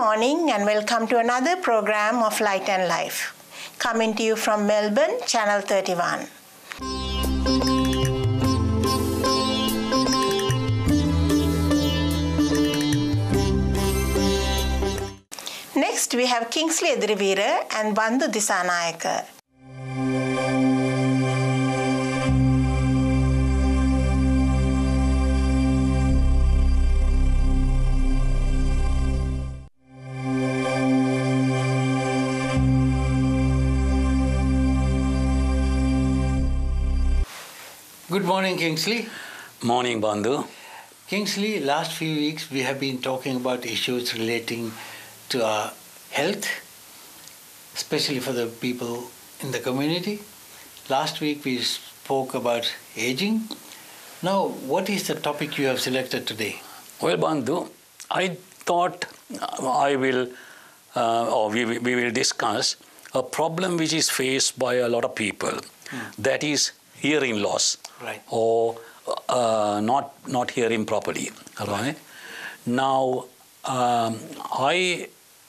morning and welcome to another program of Light and Life. Coming to you from Melbourne, Channel 31. Next, we have Kingsley and Bandu Disanayaka. Good morning, Kingsley. Morning, Bandu. Kingsley, last few weeks we have been talking about issues relating to our health, especially for the people in the community. Last week we spoke about aging. Now, what is the topic you have selected today? Well, Bandu, I thought we will discuss a problem which is faced by a lot of people. That is hearing loss, right, or not hearing properly. Right. Now, I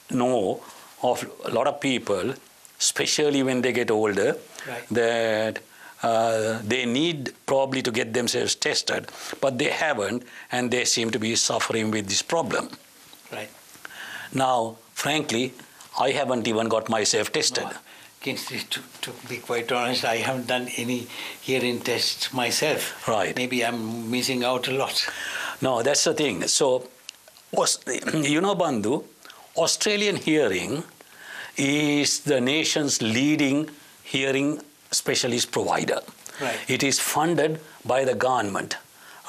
know of a lot of people, especially when they get older, right, that they need probably to get themselves tested, but they haven't, and they seem to be suffering with this problem. Right. Now, frankly, I haven't even got myself tested. No. Kingsley, to be quite honest, I haven't done any hearing tests myself. Right. Maybe I'm missing out a lot. No, that's the thing. So, you know, Bandu, Australian Hearing is the nation's leading hearing specialist provider. Right. It is funded by the government.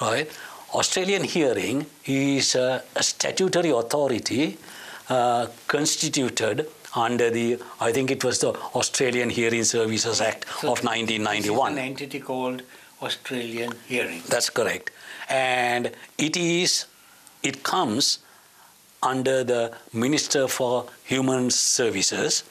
Right. Australian Hearing is a statutory authority constituted under I think it was the Australian Hearing Services Act of 1991. It's an entity called Australian Hearing. That's correct. And it comes under the Minister for Human Services,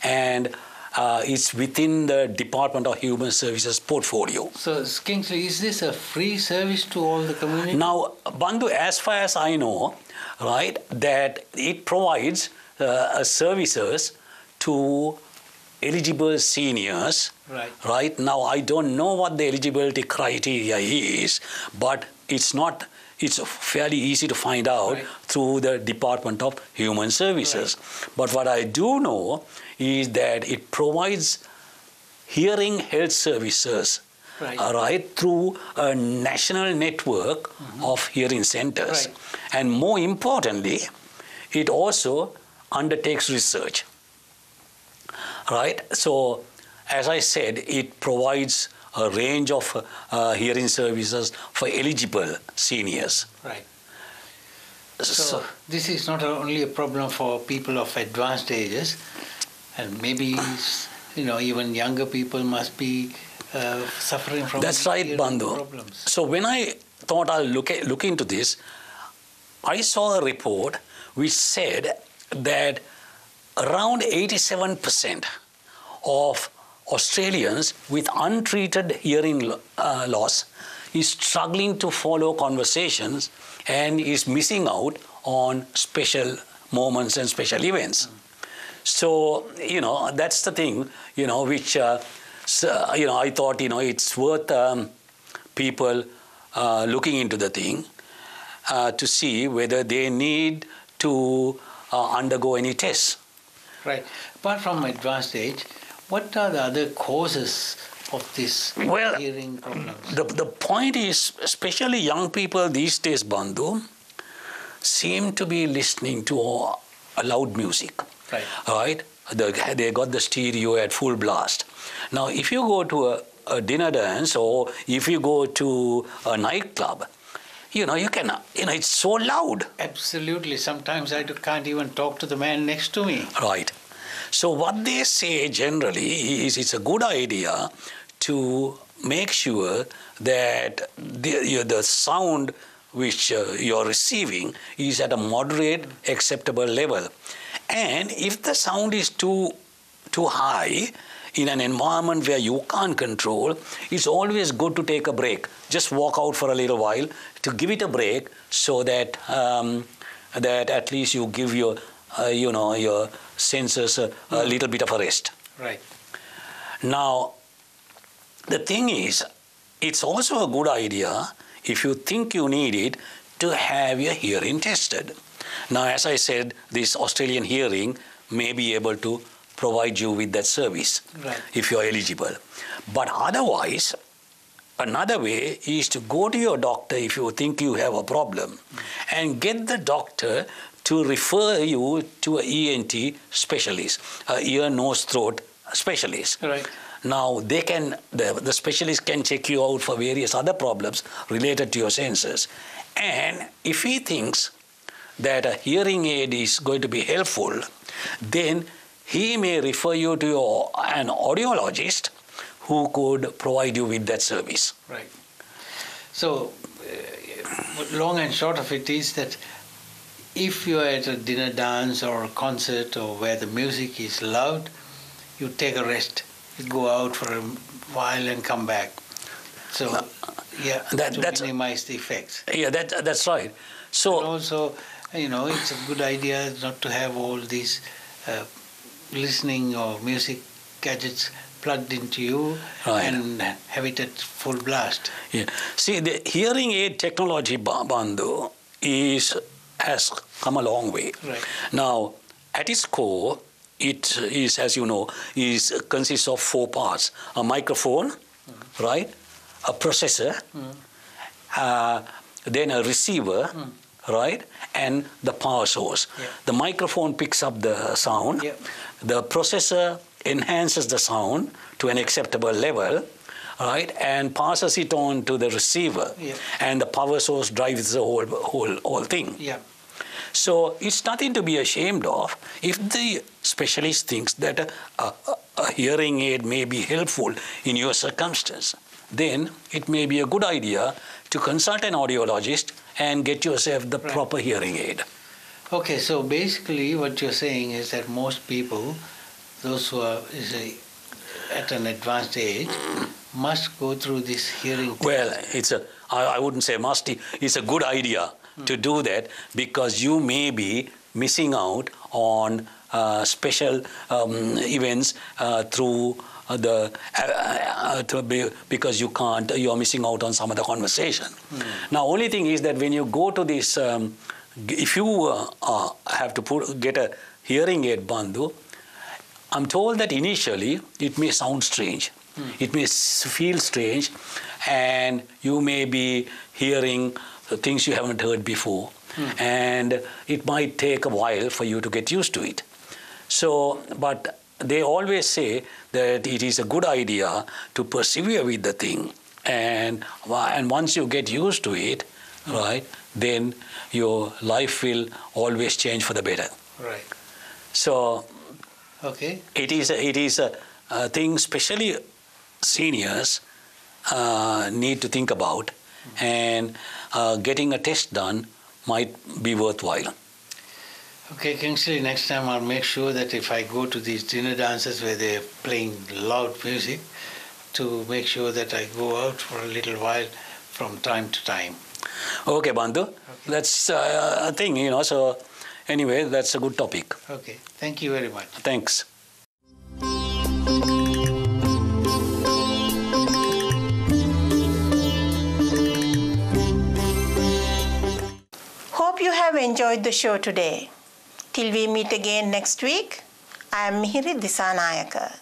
and it's within the Department of Human Services portfolio. So, Kingsley, is this a free service to all the community? Now, Bandu, as far as I know, right, that it provides services to eligible seniors. Right. Right. Now, I don't know what the eligibility criteria is, but it's fairly easy to find out, right, through the Department of Human Services. Right. But what I do know is that it provides hearing health services, right, right, through a national network of hearing centers. Right. And more importantly, it also undertakes research. Right? So, as I said, it provides a range of hearing services for eligible seniors. Right. So this is not only a problem for people of advanced ages, and maybe even younger people must be suffering from. That's right, Bandu. Problems. So when I thought I'll look into this, I saw a report which said that around 87% of Australians with untreated hearing loss is struggling to follow conversations and is missing out on special moments and special events. So, that's the thing, which, I thought, it's worth people looking into the thing to see whether they need to undergo any tests. Right. Apart from advanced age, what are the other causes of this hearing problems? The point is, especially young people these days, Bandu, seem to be listening to loud music. Right. Right? They got the stereo at full blast. Now, if you go to a dinner dance or if you go to a nightclub, you can, it's so loud. Absolutely. Sometimes I can't even talk to the man next to me. Right. So what they say generally is it's a good idea to make sure that the sound which you're receiving is at a moderate, acceptable level. And if the sound is too high, in an environment where you can't control, it's always good to take a break. Just walk out for a little while to give it a break so that that at least you give your your senses a little bit of a rest. Right. Now, the thing is, it's also a good idea, if you think you need it, to have your hearing tested. Now, as I said, this Australian hearing may be able to provide you with that service, right, if you're eligible. But otherwise, another way is to go to your doctor if you think you have a problem and get the doctor to refer you to an ENT specialist, ear, nose, throat specialist. Right. Now, the specialist can check you out for various other problems related to your senses. And if he thinks that a hearing aid is going to be helpful, then he may refer you to an audiologist who could provide you with that service. Right. So, long and short of it is that if you are at a dinner dance or a concert or where the music is loud, you take a rest. You go out for a while and come back. So, to minimize the effects. Yeah, that's right. So, and also, it's a good idea not to have all these listening or music gadgets plugged into you, right, and have it at full blast. Yeah. See, the hearing aid technology, Bandu, has come a long way. Right. Now, at its core, it is, as you know, consists of 4 parts: a microphone, right, a processor, then a receiver, right, and the power source. Yeah. The microphone picks up the sound. Yeah. The processor enhances the sound to an acceptable level, right, and passes it on to the receiver. Yeah. And the power source drives the whole thing. Yeah. So it's nothing to be ashamed of. If the specialist thinks that a hearing aid may be helpful in your circumstance, then it may be a good idea to consult an audiologist and get yourself the proper hearing aid. Okay, so basically what you're saying is that most people, those who are at an advanced age, must go through this hearing test. Well, I wouldn't say must. It's a good idea to do that, because you may be missing out on special events through because you're missing out on some of the conversation. Now, only thing is that when you go to this, if you have to get a hearing aid, Bandu, I'm told that initially it may sound strange. It may feel strange, and you may be hearing things you haven't heard before, and it might take a while for you to get used to it. So, but they always say that it is a good idea to persevere with the thing, and once you get used to it, right, then your life will always change for the better. Right. So, okay, it is a thing, especially seniors need to think about, and getting a test done might be worthwhile. Okay, Kingsley, next time I'll make sure that if I go to these dinner dances where they're playing loud music, to make sure that I go out for a little while from time to time. Okay, Bandu. Okay. That's a thing, so anyway, that's a good topic. Okay, thank you very much. Thanks. Hope you have enjoyed the show today. Till we meet again next week, I am Mihiri Disanayaka.